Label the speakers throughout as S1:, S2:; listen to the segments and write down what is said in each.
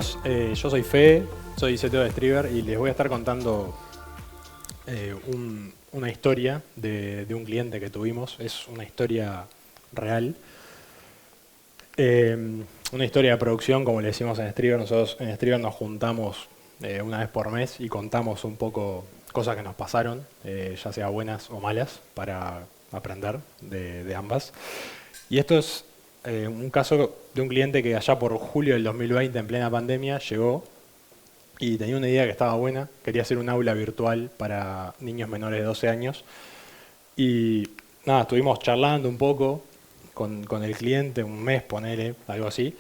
S1: todos, yo soy Fede, soy CTO de Striver y les voy a estar contando una historia de un cliente que tuvimos. Es una historia real, una historia de producción, como le decimos en Striver. Nosotros en Striver nos juntamos una vez por mes y contamos un poco cosas que nos pasaron, ya sea buenas o malas, para aprender de ambas. Y esto es un caso de un cliente que allá por julio del 2020, en plena pandemia, llegó y tenía una idea que estaba buena. Quería hacer un aula virtual para niños menores de 12 años. Y nada, estuvimos charlando un poco con el cliente, un mes, ponele, algo así.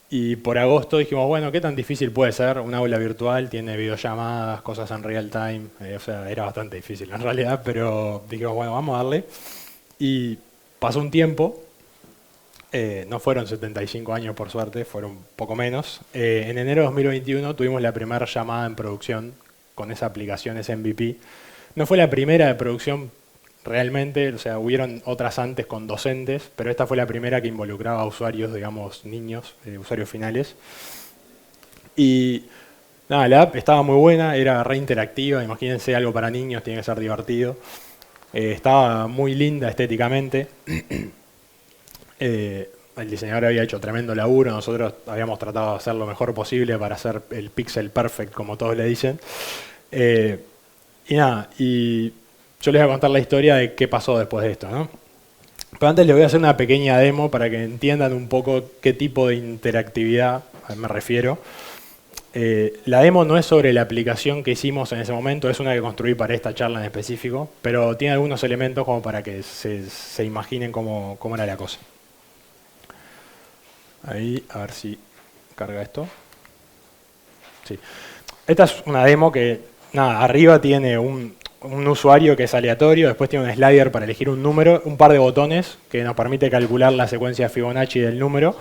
S1: Y por agosto dijimos, bueno, ¿qué tan difícil puede ser un aula virtual? Tiene videollamadas, cosas en real time. O sea, era bastante difícil en realidad, pero dijimos, bueno, vamos a darle. Y pasó un tiempo. No fueron 75 años por suerte, fueron un poco menos. En enero de 2021 tuvimos la primera llamada en producción con esa aplicación, ese MVP. No fue la primera de producción realmente, o sea, hubieron otras antes con docentes, pero esta fue la primera que involucraba a usuarios, digamos, niños, usuarios finales. Y nada, la app estaba muy buena, era re interactiva, imagínense algo para niños, tiene que ser divertido. Estaba muy linda estéticamente. El diseñador había hecho tremendo laburo, nosotros habíamos tratado de hacer lo mejor posible para hacer el pixel perfect, como todos le dicen. Y nada, y yo les voy a contar la historia de qué pasó después de esto, ¿no? Pero antes les voy a hacer una pequeña demo para que entiendan un poco qué tipo de interactividad me refiero. La demo no es sobre la aplicación que hicimos en ese momento, es una que construí para esta charla en específico, pero tiene algunos elementos como para que se imaginen cómo era la cosa. Ahí, a ver si carga esto. Sí. Esta es una demo que, nada, arriba tiene un usuario que es aleatorio, después tiene un slider para elegir un número, un par de botones que nos permite calcular la secuencia Fibonacci del número,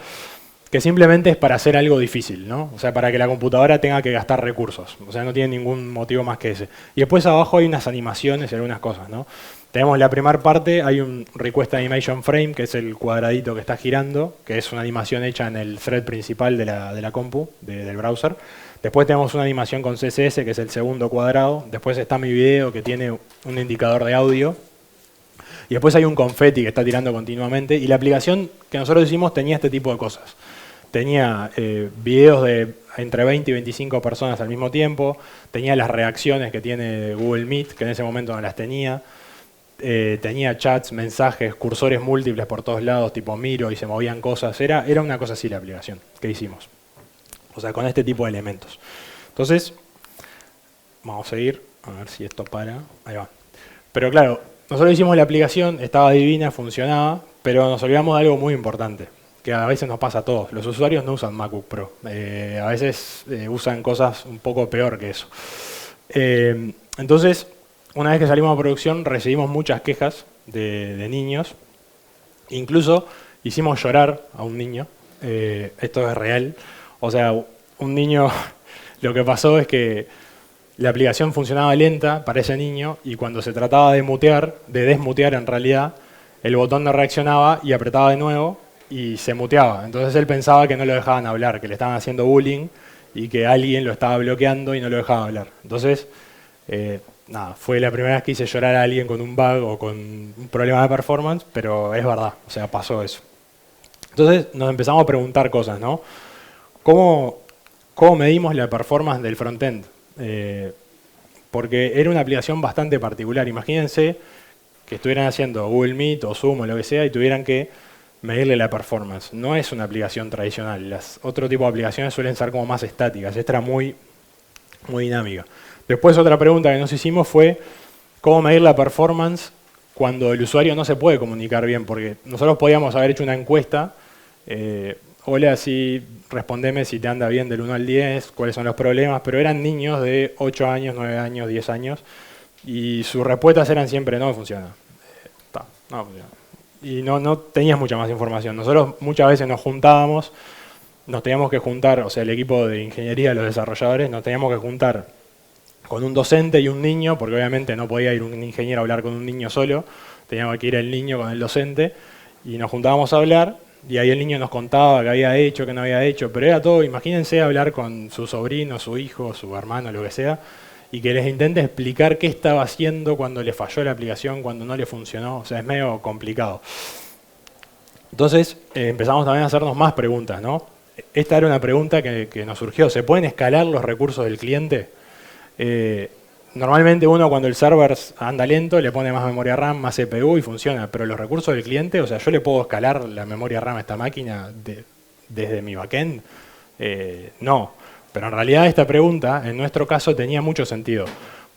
S1: que simplemente es para hacer algo difícil, ¿no? O sea, para que la computadora tenga que gastar recursos. O sea, no tiene ningún motivo más que ese. Y después abajo hay unas animaciones y algunas cosas, ¿no? Tenemos la primera parte, hay un Request Animation Frame, que es el cuadradito que está girando, que es una animación hecha en el thread principal de la compu, del browser. Después tenemos una animación con CSS, que es el segundo cuadrado. Después está mi video, que tiene un indicador de audio. Y después hay un confeti que está tirando continuamente. Y la aplicación que nosotros hicimos tenía este tipo de cosas. Tenía videos de entre 20 y 25 personas al mismo tiempo. Tenía las reacciones que tiene Google Meet, que en ese momento no las tenía. Tenía chats, mensajes, cursores múltiples por todos lados, tipo Miro, y se movían cosas. Era una cosa así la aplicación que hicimos. O sea, con este tipo de elementos. Entonces, vamos a seguir. A ver si esto para. Ahí va. Pero claro, nosotros hicimos la aplicación, estaba divina, funcionaba, pero nos olvidamos de algo muy importante, que a veces nos pasa a todos. Los usuarios no usan MacBook Pro. A veces usan cosas un poco peor que eso. Entonces, una vez que salimos a producción, recibimos muchas quejas de niños. Incluso hicimos llorar a un niño. Esto es real. O sea, un niño, lo que pasó es que la aplicación funcionaba lenta para ese niño y cuando se trataba de mutear, de desmutear en realidad, el botón no reaccionaba y apretaba de nuevo y se muteaba. Entonces él pensaba que no lo dejaban hablar, que le estaban haciendo bullying y que alguien lo estaba bloqueando y no lo dejaba hablar. Entonces, nada, fue la primera vez que hice llorar a alguien con un bug o con un problema de performance, pero es verdad, o sea, pasó eso. Entonces nos empezamos a preguntar cosas, ¿no? ¿Cómo medimos la performance del frontend? Porque era una aplicación bastante particular. Imagínense que estuvieran haciendo Google Meet o Zoom o lo que sea y tuvieran que medirle la performance. No es una aplicación tradicional. Las otro tipo de aplicaciones suelen ser como más estáticas. Esta era muy dinámica. Después otra pregunta que nos hicimos fue cómo medir la performance cuando el usuario no se puede comunicar bien, porque nosotros podíamos haber hecho una encuesta, hola, sí, respondeme si te anda bien del 1 al 10, cuáles son los problemas, pero eran niños de 8 años, 9 años, 10 años, y sus respuestas eran siempre no funciona. No funciona. Y no tenías mucha más información. Nosotros muchas veces nos juntábamos, nos teníamos que juntar, o sea, el equipo de ingeniería, los desarrolladores, nos teníamos que juntar con un docente y un niño, porque obviamente no podía ir un ingeniero a hablar con un niño solo, teníamos que ir el niño con el docente, y nos juntábamos a hablar, Y ahí el niño nos contaba qué había hecho, qué no había hecho, pero era todo, imagínense hablar con su sobrino, su hijo, su hermano, lo que sea, y que les intente explicar qué estaba haciendo cuando le falló la aplicación, cuando no le funcionó, o sea, es medio complicado. Entonces empezamos también a hacernos más preguntas, ¿no? Esta era una pregunta que nos surgió, ¿se pueden escalar los recursos del cliente? Normalmente uno cuando el server anda lento le pone más memoria RAM, más CPU y funciona, pero los recursos del cliente, o sea, yo le puedo escalar la memoria RAM a esta máquina desde mi backend, no. Pero en realidad esta pregunta, en nuestro caso, tenía mucho sentido,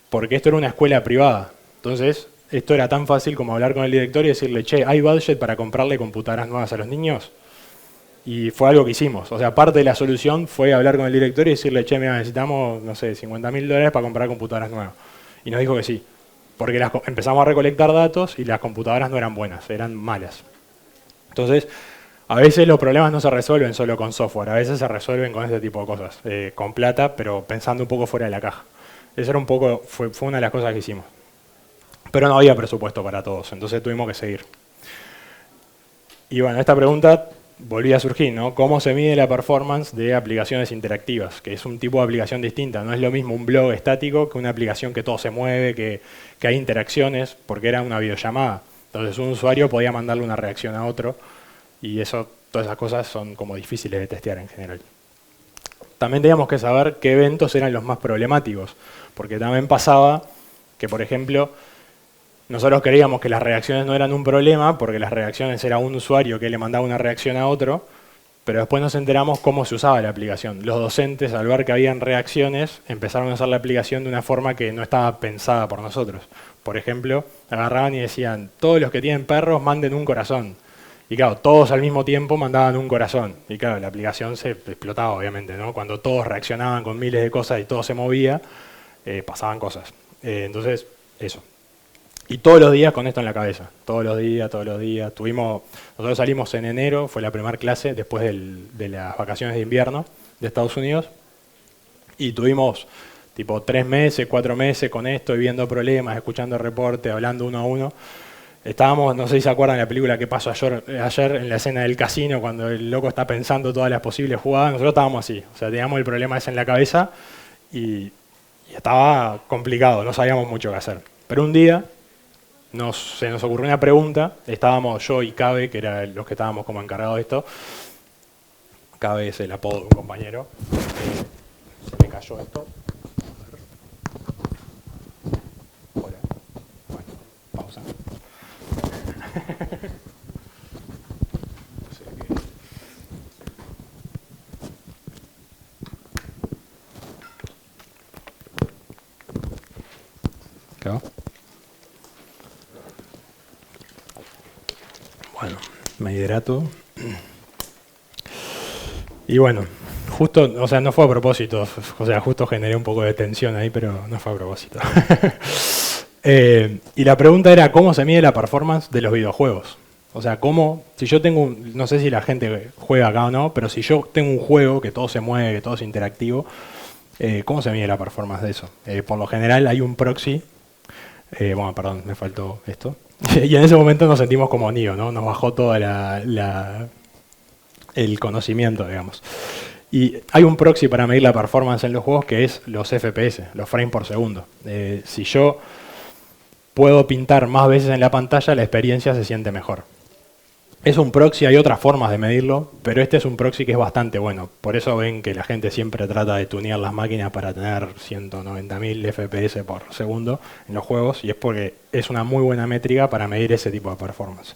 S1: porque esto era una escuela privada. Entonces, esto era tan fácil como hablar con el directorio y decirle, che, ¿hay budget para comprarle computadoras nuevas a los niños? Y fue algo que hicimos. O sea, parte de la solución fue hablar con el directorio y decirle, che, mira, necesitamos, no sé, $50.000 para comprar computadoras nuevas. Y nos dijo que sí. Porque empezamos a recolectar datos y las computadoras no eran buenas, eran malas. Entonces, a veces los problemas no se resuelven solo con software, a veces se resuelven con este tipo de cosas. Con plata, pero pensando un poco fuera de la caja. Eso era un poco, fue una de las cosas que hicimos. Pero no había presupuesto para todos, entonces tuvimos que seguir. Y bueno, esta pregunta volvía a surgir, ¿no? ¿Cómo se mide la performance de aplicaciones interactivas? Que es un tipo de aplicación distinta. No es lo mismo un blog estático que una aplicación que todo se mueve, que hay interacciones, porque era una videollamada. Entonces un usuario podía mandarle una reacción a otro y eso, todas esas cosas son como difíciles de testear en general. También teníamos que saber qué eventos eran los más problemáticos, porque también pasaba que, por ejemplo, nosotros creíamos que las reacciones no eran un problema, porque las reacciones era un usuario que le mandaba una reacción a otro, pero después nos enteramos cómo se usaba la aplicación. Los docentes, al ver que habían reacciones, empezaron a usar la aplicación de una forma que no estaba pensada por nosotros. Por ejemplo, agarraban y decían, todos los que tienen perros manden un corazón. Y claro, todos al mismo tiempo mandaban un corazón. Y claro, la aplicación se explotaba, obviamente, ¿no? Cuando todos reaccionaban con miles de cosas y todo se movía, pasaban cosas. Entonces, eso. Y todos los días con esto en la cabeza, todos los días. Nosotros salimos en enero, fue la primera clase después de las vacaciones de invierno de Estados Unidos, y tuvimos tipo 3 meses, 4 meses con esto, y viendo problemas, escuchando reportes, hablando uno a uno. Estábamos, no sé si se acuerdan de la película que pasó ayer en la escena del casino, cuando el loco está pensando todas las posibles jugadas, nosotros estábamos así, o sea, teníamos el problema ese en la cabeza y estaba complicado, no sabíamos mucho qué hacer. Pero un día se nos ocurrió una pregunta, estábamos yo y Cabe, que eran los que estábamos como encargados de esto. Cabe es el apodo de un compañero. Se me cayó esto. Hola. Bueno, pausa. No sé qué. ¿Qué va? Bueno, me hidrato. Y bueno, justo, o sea, no fue a propósito, o sea, justo generé un poco de tensión ahí, pero no fue a propósito. Y la pregunta era, ¿cómo se mide la performance de los videojuegos? O sea, ¿cómo, si yo tengo, no sé si la gente juega acá o no, pero si yo tengo un juego que todo se mueve, que todo es interactivo, ¿cómo se mide la performance de eso? Por lo general hay un proxy, bueno, perdón, me faltó esto. Y en ese momento nos sentimos como Neo, ¿no? Nos bajó todo el conocimiento, digamos. Y hay un proxy para medir la performance en los juegos que es los FPS, los frames por segundo. Si yo puedo pintar más veces en la pantalla, la experiencia se siente mejor. Es un proxy, hay otras formas de medirlo, pero este es un proxy que es bastante bueno. Por eso ven que la gente siempre trata de tunear las máquinas para tener 190.000 FPS por segundo en los juegos, y es porque es una muy buena métrica para medir ese tipo de performance.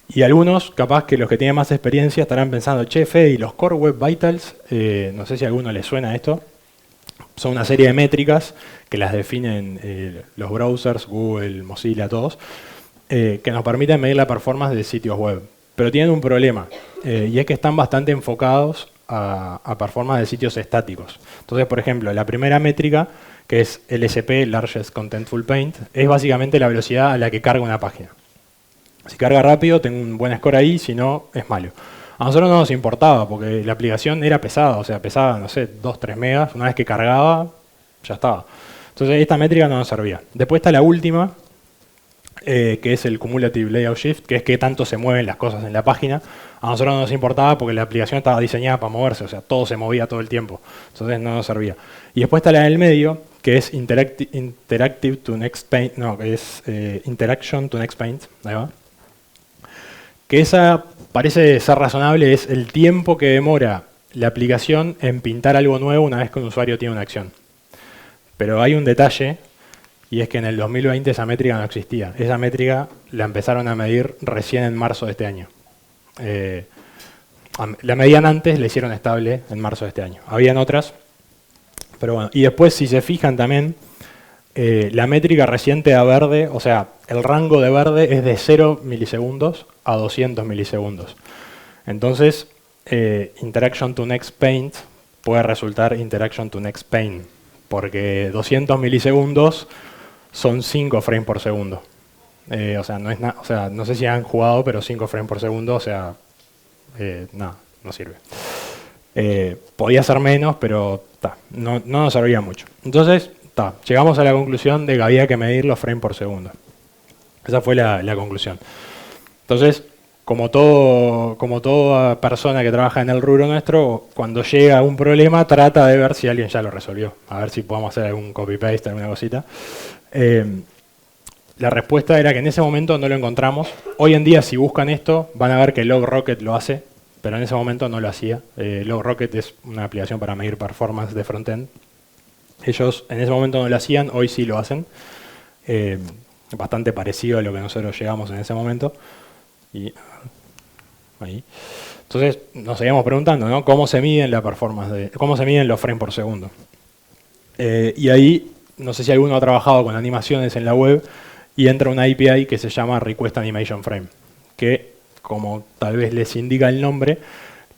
S1: Y algunos, capaz que los que tienen más experiencia, estarán pensando, che, Fede, ¿y los Core Web Vitals? No sé si a alguno le suena esto. Son una serie de métricas que las definen los browsers, Google, Mozilla, todos, que nos permiten medir la performance de sitios web. Pero tienen un problema, y es que están bastante enfocados a performance de sitios estáticos. Entonces, por ejemplo, la primera métrica, que es LSP, Largest Contentful Paint, es básicamente la velocidad a la que carga una página. Si carga rápido, tengo un buen score ahí, si no, es malo. A nosotros no nos importaba, porque la aplicación era pesada, o sea, pesaba, no sé, 2-3 megas, una vez que cargaba, ya estaba. Entonces, esta métrica no nos servía. Después está la última, que es el Cumulative Layout Shift, que es qué tanto se mueven las cosas en la página. A nosotros no nos importaba porque la aplicación estaba diseñada para moverse, o sea, todo se movía todo el tiempo, entonces no nos servía. Y después está la del medio, que es Interactive to Next Paint, no, que es Interaction to Next Paint, ahí va. Que esa parece ser razonable, es el tiempo que demora la aplicación en pintar algo nuevo una vez que un usuario tiene una acción. Pero hay un detalle, y es que en el 2020 esa métrica no existía. Esa métrica la empezaron a medir recién en marzo de este año. La medían antes, la hicieron estable en marzo de este año. Habían otras, pero bueno. Y después, si se fijan también, la métrica reciente a verde, o sea, el rango de verde es de 0 milisegundos a 200 milisegundos. Entonces, Interaction to Next Paint puede resultar Interaction to Next Paint, porque 200 milisegundos son 5 frames por segundo. O sea, no sé si han jugado, pero 5 frames por segundo, o sea, no sirve. Podía ser menos, pero no nos servía mucho. Entonces, llegamos a la conclusión de que había que medir los frames por segundo. Esa fue la conclusión. Entonces, como toda persona que trabaja en el rubro nuestro, cuando llega un problema, trata de ver si alguien ya lo resolvió. A ver si podemos hacer algún copy-paste, alguna cosita. La respuesta era que en ese momento no lo encontramos. Hoy en día, si buscan esto, van a ver que LogRocket lo hace, pero en ese momento no lo hacía. LogRocket es una aplicación para medir performance de frontend. Ellos en ese momento no lo hacían, hoy sí lo hacen. Bastante parecido a lo que nosotros llegamos en ese momento. Y ahí. Entonces nos seguíamos preguntando, ¿no? ¿Cómo se miden la performance? ¿Cómo se miden los frames por segundo? Y ahí, no sé si alguno ha trabajado con animaciones en la web y entra una API que se llama Request Animation Frame, que, como tal vez les indica el nombre,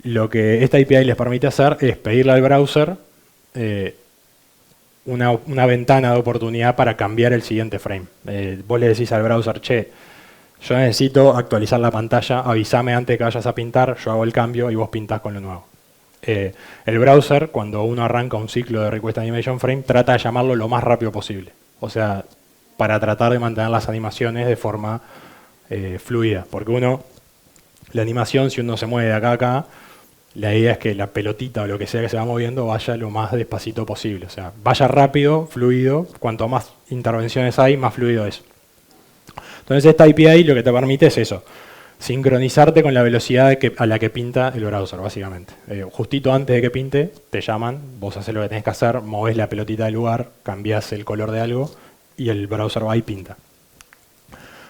S1: lo que esta API les permite hacer es pedirle al browser una ventana de oportunidad para cambiar el siguiente frame. Vos le decís al browser, che, yo necesito actualizar la pantalla, avísame antes de que vayas a pintar, yo hago el cambio y vos pintás con lo nuevo. El browser, cuando uno arranca un ciclo de Request Animation Frame, trata de llamarlo lo más rápido posible. O sea, para tratar de mantener las animaciones de forma fluida. Porque la animación, si uno se mueve de acá a acá, la idea es que la pelotita o lo que sea que se va moviendo vaya lo más despacito posible. O sea, vaya rápido, fluido. Cuanto más intervenciones hay, más fluido es. Entonces esta API lo que te permite es eso, sincronizarte con la velocidad a la que pinta el browser, básicamente. Justito antes de que pinte, te llaman, vos haces lo que tenés que hacer, movés la pelotita del lugar, cambiás el color de algo y el browser va y pinta.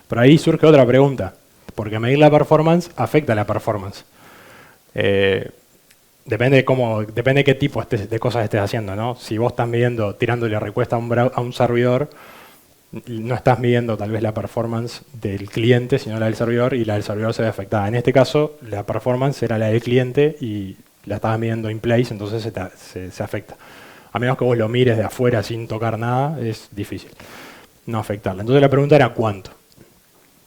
S1: Pero ahí surge otra pregunta, porque medir la performance afecta a la performance. Depende de qué tipo de cosas estés haciendo, ¿no? Si vos estás midiendo, tirándole request a un servidor, no estás midiendo tal vez la performance del cliente, sino la del servidor, y la del servidor se ve afectada. En este caso, la performance era la del cliente y la estabas midiendo in place, entonces se afecta. A menos que vos lo mires de afuera sin tocar nada, es difícil no afectarla. Entonces la pregunta era ¿cuánto?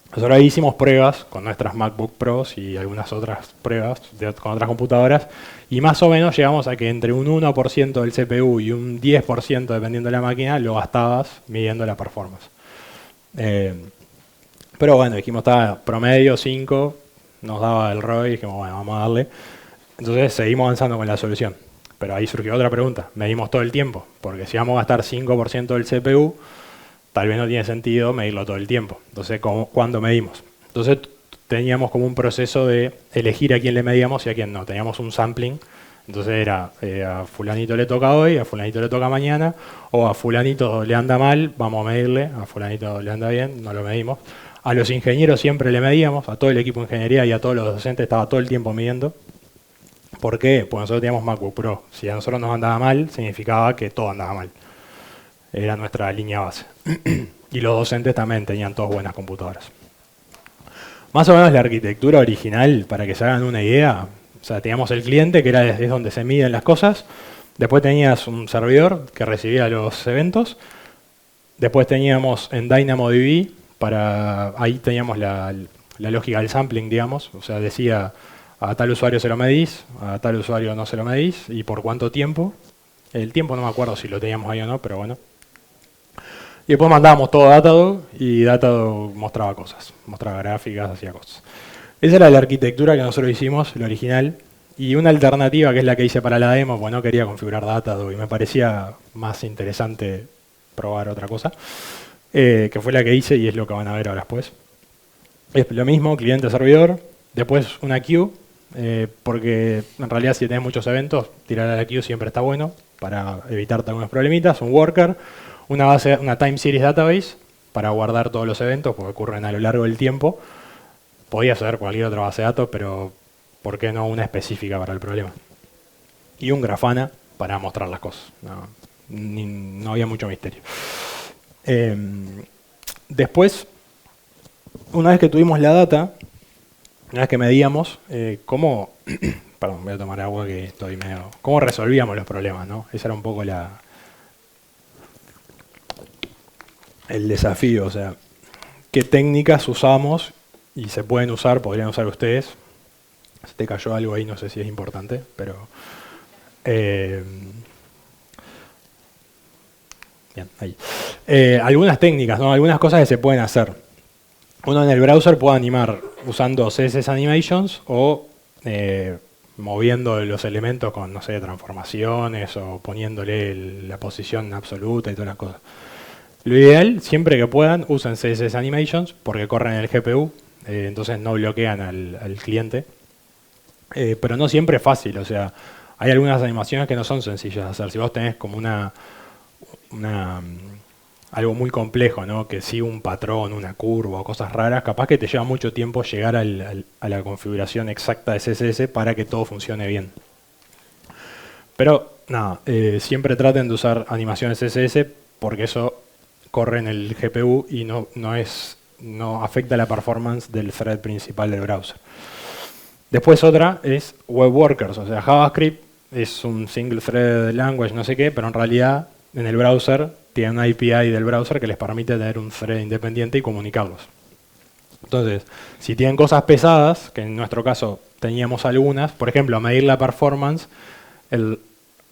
S1: Nosotros ahí hicimos pruebas con nuestras MacBook Pros y algunas otras pruebas con otras computadoras y más o menos llegamos a que entre un 1% del CPU y un 10% dependiendo de la máquina lo gastabas midiendo la performance. Pero bueno, dijimos estaba promedio 5, nos daba el ROI y dijimos bueno, vamos a darle. Entonces seguimos avanzando con la solución. Pero ahí surgió otra pregunta, medimos todo el tiempo, porque si vamos a gastar 5% del CPU, tal vez no tiene sentido medirlo todo el tiempo. Entonces, ¿cuándo medimos? Entonces, teníamos como un proceso de elegir a quién le medíamos y a quién no. Teníamos un sampling. Entonces era, a fulanito le toca hoy, a fulanito le toca mañana, o a fulanito le anda mal, vamos a medirle, a fulanito le anda bien, no lo medimos. A los ingenieros siempre le medíamos, a todo el equipo de ingeniería y a todos los docentes estaba todo el tiempo midiendo. ¿Por qué? Pues nosotros teníamos MacBook Pro. Si a nosotros nos andaba mal, significaba que todo andaba mal. Era nuestra línea base. Y los docentes también tenían todas buenas computadoras. Más o menos la arquitectura original, para que se hagan una idea, o sea, teníamos el cliente, que es donde se miden las cosas. Después tenías un servidor que recibía los eventos. Después teníamos en DynamoDB, ahí teníamos la lógica del sampling, digamos. O sea, decía, a tal usuario se lo medís, a tal usuario no se lo medís, y por cuánto tiempo. El tiempo no me acuerdo si lo teníamos ahí o no, pero bueno. Y después mandábamos todo a Datadog y Datadog mostraba cosas, mostraba gráficas, hacía cosas. Esa era la arquitectura que nosotros hicimos, la original. Y una alternativa, que es la que hice para la demo, pues no quería configurar Datadog y me parecía más interesante probar otra cosa, que fue la que hice y es lo que van a ver ahora después. Es lo mismo, cliente-servidor, después una queue, porque en realidad si tenés muchos eventos, tirar a la queue siempre está bueno para evitarte algunos problemitas. Un worker, una time series database para guardar todos los eventos porque ocurren a lo largo del tiempo. Podía ser cualquier otra base de datos, pero ¿por qué no una específica para el problema? Y un Grafana para mostrar las cosas. No había mucho misterio. Después, una vez que tuvimos la data, una vez que medíamos, cómo... Perdón, voy a tomar agua que estoy medio... ¿Cómo resolvíamos los problemas, no? Ese era un poco el desafío, o sea, qué técnicas usamos y se pueden usar, podrían usar ustedes. Se te cayó algo ahí, no sé si es importante, pero... bien, ahí. Algunas técnicas, ¿no? Algunas cosas que se pueden hacer. Uno en el browser puede animar usando CSS Animations o moviendo los elementos con, no sé, transformaciones o poniéndole la posición absoluta y todas las cosas. Lo ideal, siempre que puedan, usen CSS Animations porque corren en el GPU, entonces no bloquean al cliente. Pero no siempre es fácil, o sea, hay algunas animaciones que no son sencillas de hacer. Si vos tenés como algo muy complejo, ¿no? Que sigue un patrón, una curva o cosas raras, capaz que te lleva mucho tiempo llegar a la configuración exacta de CSS para que todo funcione bien. Pero nada, siempre traten de usar animaciones CSS porque eso corre en el GPU y no afecta la performance del thread principal del browser. Después otra es web workers, o sea, JavaScript es un single thread language, no sé qué, pero en realidad en el browser tiene una API del browser que les permite tener un thread independiente y comunicarlos. Entonces, si tienen cosas pesadas, que en nuestro caso teníamos algunas, por ejemplo, medir la performance, el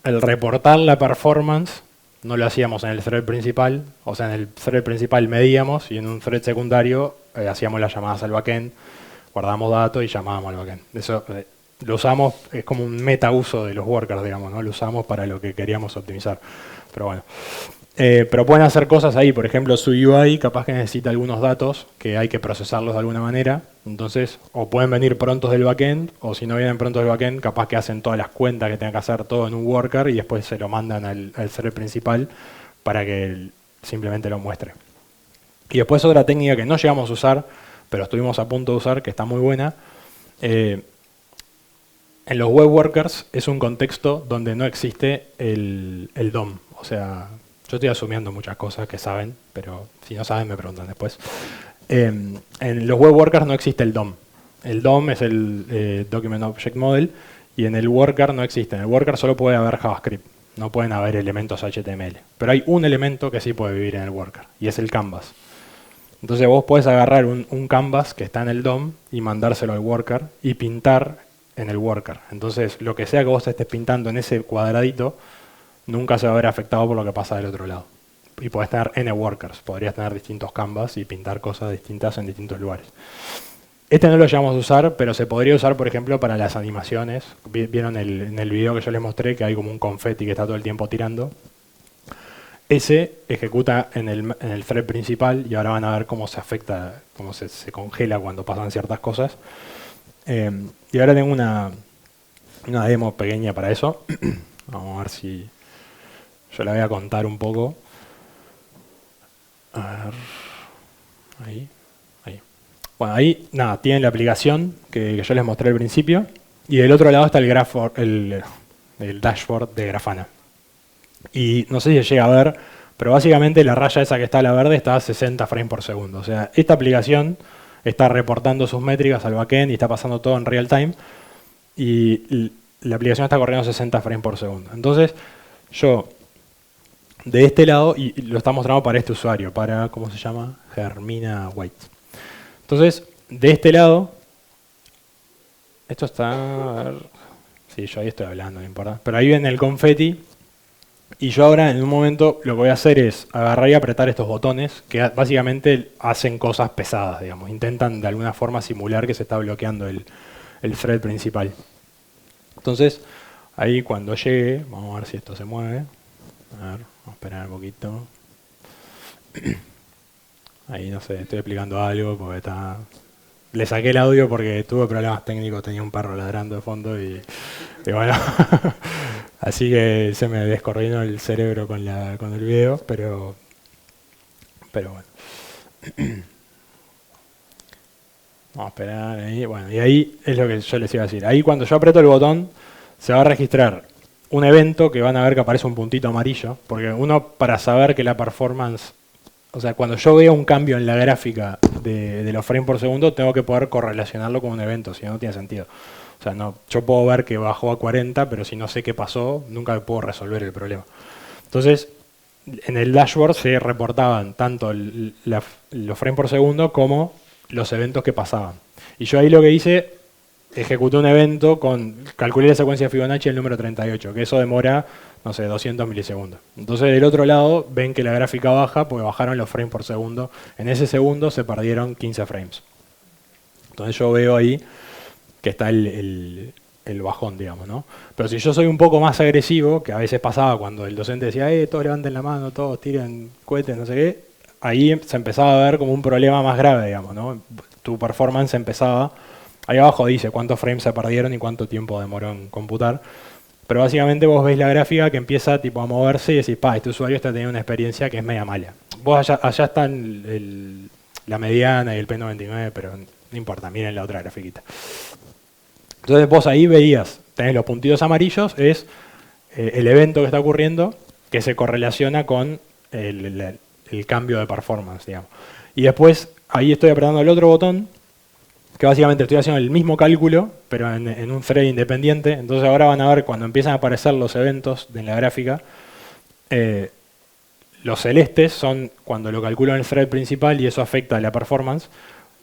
S1: reportar la performance no lo hacíamos en el thread principal, o sea, en el thread principal medíamos y en un thread secundario hacíamos las llamadas al backend, guardábamos datos y llamábamos al backend. Eso lo usamos, es como un meta uso de los workers, digamos, ¿no? Lo usamos para lo que queríamos optimizar. Pero bueno. Pero pueden hacer cosas ahí, por ejemplo, su UI capaz que necesita algunos datos que hay que procesarlos de alguna manera. Entonces, o pueden venir prontos del backend, o si no vienen prontos del backend, capaz que hacen todas las cuentas que tengan que hacer todo en un worker y después se lo mandan al thread principal para que él simplemente lo muestre. Y después otra técnica que no llegamos a usar, pero estuvimos a punto de usar, que está muy buena. En los web workers es un contexto donde no existe el DOM, o sea... Yo estoy asumiendo muchas cosas que saben, pero si no saben me preguntan después. En los web workers no existe el DOM. El DOM es el Document Object Model y en el worker no existe. En el worker solo puede haber JavaScript, no pueden haber elementos HTML. Pero hay un elemento que sí puede vivir en el worker y es el canvas. Entonces vos podés agarrar un canvas que está en el DOM y mandárselo al worker y pintar en el worker. Entonces lo que sea que vos estés pintando en ese cuadradito nunca se va a ver afectado por lo que pasa del otro lado. Y podés tener N workers, podrías tener distintos canvas y pintar cosas distintas en distintos lugares. Este no lo llevamos a usar, pero se podría usar, por ejemplo, para las animaciones. Vieron en el video que yo les mostré que hay como un confeti que está todo el tiempo tirando. Ese ejecuta en el thread principal y ahora van a ver cómo se afecta, cómo se congela cuando pasan ciertas cosas. Y ahora tengo una demo pequeña para eso. Vamos a ver si... Yo la voy a contar un poco. A ver. Ahí. Bueno, ahí, nada, tienen la aplicación que yo les mostré al principio. Y del otro lado está el dashboard de Grafana. Y no sé si se llega a ver, pero básicamente la raya esa que está a la verde está a 60 frames por segundo. O sea, esta aplicación está reportando sus métricas al backend y está pasando todo en real time. Y la aplicación está corriendo a 60 frames por segundo. Entonces, yo... De este lado, y lo está mostrando para este usuario, para, ¿cómo se llama? Germina White. Entonces, de este lado, esto está, a ver, sí, yo ahí estoy hablando, no importa, pero ahí ven el confeti, Y yo ahora en un momento lo que voy a hacer es agarrar y apretar estos botones que básicamente hacen cosas pesadas, digamos. Intentan de alguna forma simular que se está bloqueando el thread principal. Entonces, ahí cuando llegue, vamos a ver si esto se mueve. A ver, vamos a esperar un poquito. Ahí no sé, estoy explicando algo porque está... Le saqué el audio porque tuve problemas técnicos, tenía un perro ladrando de fondo y bueno, así que se me descoordinó el cerebro con el video, pero bueno. Vamos a esperar ahí. Bueno, y ahí es lo que yo les iba a decir. Ahí cuando yo aprieto el botón, se va a registrar un evento que van a ver que aparece un puntito amarillo, porque uno para saber que la performance, o sea, cuando yo veo un cambio en la gráfica de los frames por segundo, tengo que poder correlacionarlo con un evento, si no, no tiene sentido. O sea, no, yo puedo ver que bajó a 40, pero si no sé qué pasó, nunca puedo resolver el problema. Entonces, en el dashboard se reportaban tanto los frames por segundo como los eventos que pasaban. Y yo ahí lo que hice, ejecuté un evento calculé la secuencia de Fibonacci el número 38, que eso demora, no sé, 200 milisegundos. Entonces del otro lado ven que la gráfica baja porque bajaron los frames por segundo. En ese segundo se perdieron 15 frames. Entonces yo veo ahí que está el bajón, digamos, ¿no? Pero si yo soy un poco más agresivo, que a veces pasaba cuando el docente decía, todos levanten la mano, todos tiren cohetes, no sé qué, ahí se empezaba a ver como un problema más grave, digamos, ¿no? Tu performance empezaba, ahí abajo dice cuántos frames se perdieron y cuánto tiempo demoró en computar, pero básicamente vos veis la gráfica que empieza tipo a moverse y decís, este usuario está teniendo una experiencia que es media mala. Vos allá están la mediana y el P99, pero no importa, miren la otra grafiquita. Entonces vos ahí veías, tenés los puntitos amarillos, es el evento que está ocurriendo que se correlaciona con el cambio de performance, digamos. Y después ahí estoy apretando el otro botón, que básicamente estoy haciendo el mismo cálculo, pero en un thread independiente. Entonces ahora van a ver cuando empiezan a aparecer los eventos en la gráfica, los celestes son cuando lo calculo en el thread principal y eso afecta a la performance.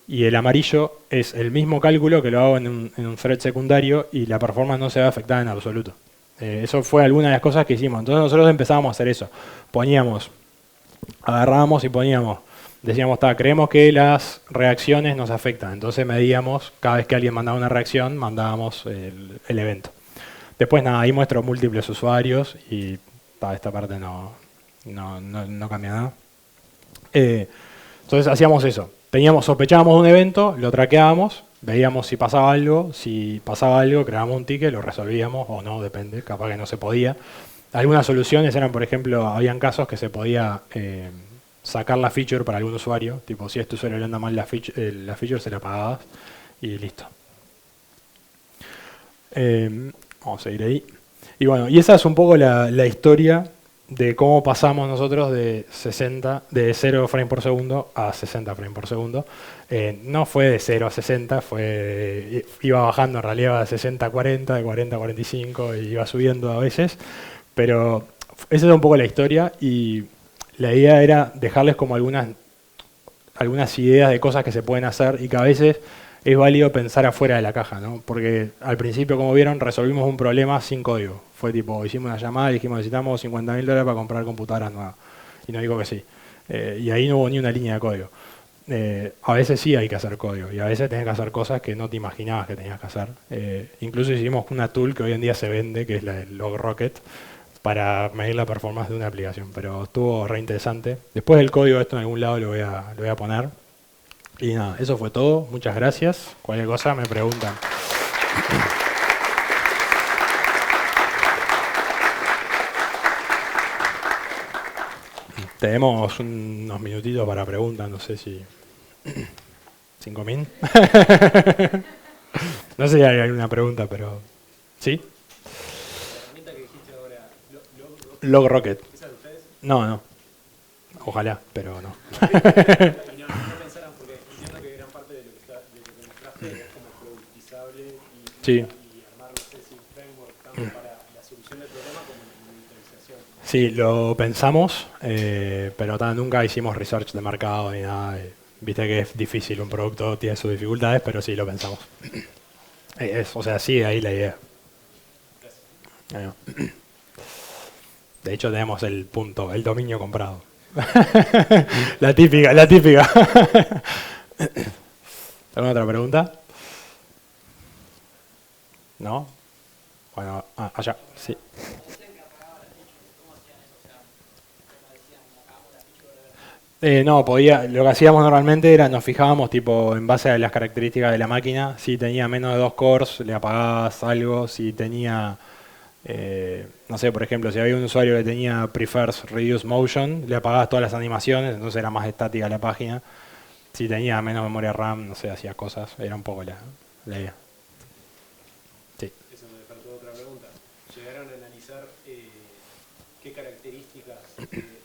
S1: Y el amarillo es el mismo cálculo que lo hago en un thread secundario y la performance no se va a afectar en absoluto. Eso fue alguna de las cosas que hicimos. Entonces nosotros empezábamos a hacer eso. Agarrábamos y poníamos, decíamos, creemos que las reacciones nos afectan. Entonces medíamos, cada vez que alguien mandaba una reacción, mandábamos el evento. Después nada, ahí muestro múltiples usuarios y esta parte no cambia nada. Entonces hacíamos eso. Sospechábamos un evento, lo traqueábamos, veíamos si pasaba algo, creábamos un ticket, lo resolvíamos o no, depende, capaz que no se podía. Algunas soluciones eran, por ejemplo, habían casos que se podía sacar la feature para algún usuario, tipo si a este usuario le anda mal la feature se la apagabas y listo. Vamos a seguir ahí. Y bueno, y esa es un poco la historia de cómo pasamos nosotros de 0 frames por segundo a 60 frames por segundo. No fue de 0 a 60, iba bajando, en realidad iba de 60 a 40, de 40 a 45 y iba subiendo a veces, pero esa es un poco la historia y la idea era dejarles como algunas ideas de cosas que se pueden hacer y que a veces es válido pensar afuera de la caja, ¿no? Porque al principio, como vieron, resolvimos un problema sin código. Fue tipo, hicimos una llamada y dijimos, necesitamos $50.000 para comprar computadoras nuevas. Y nos dijo que sí. Y ahí no hubo ni una línea de código. A veces sí hay que hacer código y a veces tenés que hacer cosas que no te imaginabas que tenías que hacer. Incluso hicimos una tool que hoy en día se vende, que es la del LogRocket, para medir la performance de una aplicación. Pero estuvo re interesante. Después del código esto en algún lado lo voy a poner. Y nada, eso fue todo. Muchas gracias. Cualquier cosa me preguntan. Tenemos unos minutitos para preguntas, no sé si... ¿5.000? No sé si hay alguna pregunta, pero... ¿Sí?
S2: La herramienta que dijiste ahora,
S1: LogRocket.
S2: ¿esa de ustedes?
S1: No. Ojalá, pero no.
S2: No pensaran, porque entiendo que gran parte de lo que mostraste es como productizable
S1: Sí.
S2: y armar, no sé si un framework tanto para la solución del problema como la monitorización.
S1: Sí, lo pensamos, pero nunca hicimos research de mercado ni nada. Viste que es difícil, un producto tiene sus dificultades, pero sí lo pensamos. O sea, sí, ahí la idea.
S2: Gracias.
S1: De hecho tenemos el punto, el dominio comprado. La típica, la típica. ¿Alguna otra pregunta? ¿No? Bueno, allá, sí. No, lo que hacíamos normalmente era, nos fijábamos tipo en base a las características de la máquina, si tenía menos de 2 cores, le apagabas algo, si tenía, no sé, por ejemplo, si había un usuario que tenía prefers reduce motion, le apagabas todas las animaciones, entonces era más estática la página. Si tenía menos memoria RAM, no sé, hacía cosas, era un poco la idea. Sí.
S2: Eso me despertó otra pregunta. ¿Llegaron a analizar qué características,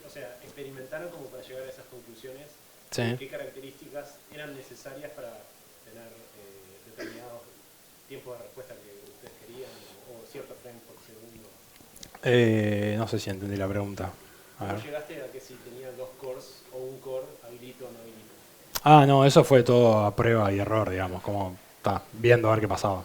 S2: o sea, experimentaron como para llegar a esas conclusiones?
S1: Sí.
S2: ¿Qué características eran necesarias para tener determinados tiempos de respuesta que ustedes querían o ciertos frames por segundo?
S1: No sé si entendí la pregunta. A ver.
S2: ¿Cómo llegaste a que si tenía 2 cores o un core, habilito o no habilito?
S1: No, eso fue todo a prueba y error, digamos, como viendo a ver qué pasaba.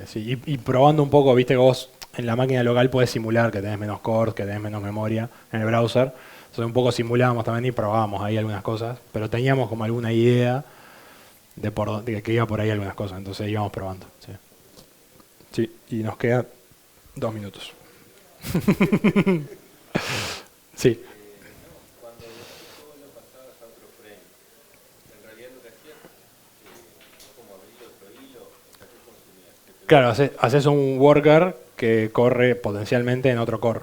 S1: Sí, y probando un poco, viste que vos en la máquina local podés simular que tenés menos cores, que tenés menos memoria en el browser. Entonces un poco simulábamos también y probábamos ahí algunas cosas, pero teníamos como alguna idea de que iba por ahí algunas cosas, entonces íbamos probando. Sí, sí, y nos quedan 2 minutos. Sí. Claro, haces un worker que corre potencialmente en otro core.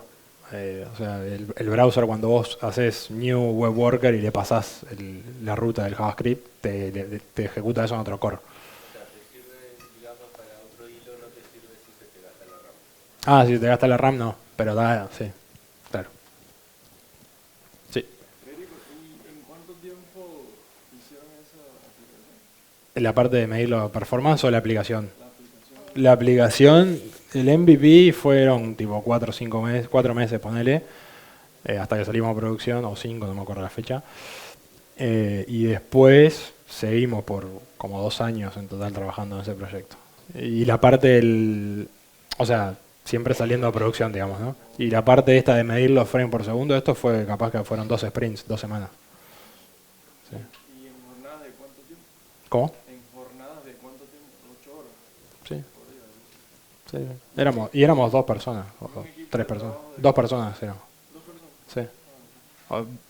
S1: O sea, el browser cuando vos haces new web worker y le pasás la ruta del JavaScript, te ejecuta eso en otro core. Si te gasta la RAM no, pero sí, claro. Sí.
S3: ¿Y en cuánto tiempo hicieron esa aplicación?
S1: ¿La parte de medir la performance o la aplicación?
S3: La aplicación.
S1: La aplicación, el MVP fueron tipo 4 o 5 meses, 4 meses, ponele, hasta que salimos a producción, o 5, no me acuerdo la fecha. Y después seguimos por como 2 años en total trabajando en ese proyecto. Y la parte o sea, siempre saliendo a producción, digamos, ¿no? Y la parte esta de medir los frames por segundo, esto fue capaz que fueron 2 sprints, 2 semanas. Sí.
S3: ¿Y en jornadas de cuánto tiempo?
S1: ¿Cómo?
S3: ¿En jornadas de cuánto tiempo? 8 horas.
S1: Sí. Sí. Éramos 2 personas, o 3 personas. 2 personas éramos.
S3: 2 personas.
S1: Sí.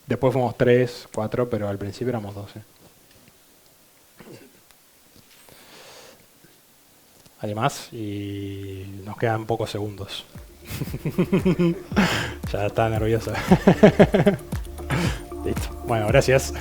S1: Después fuimos 3, 4, pero al principio éramos 2. ¿Sí? Además, y nos quedan pocos segundos. Ya está nerviosa. Listo. Bueno, gracias.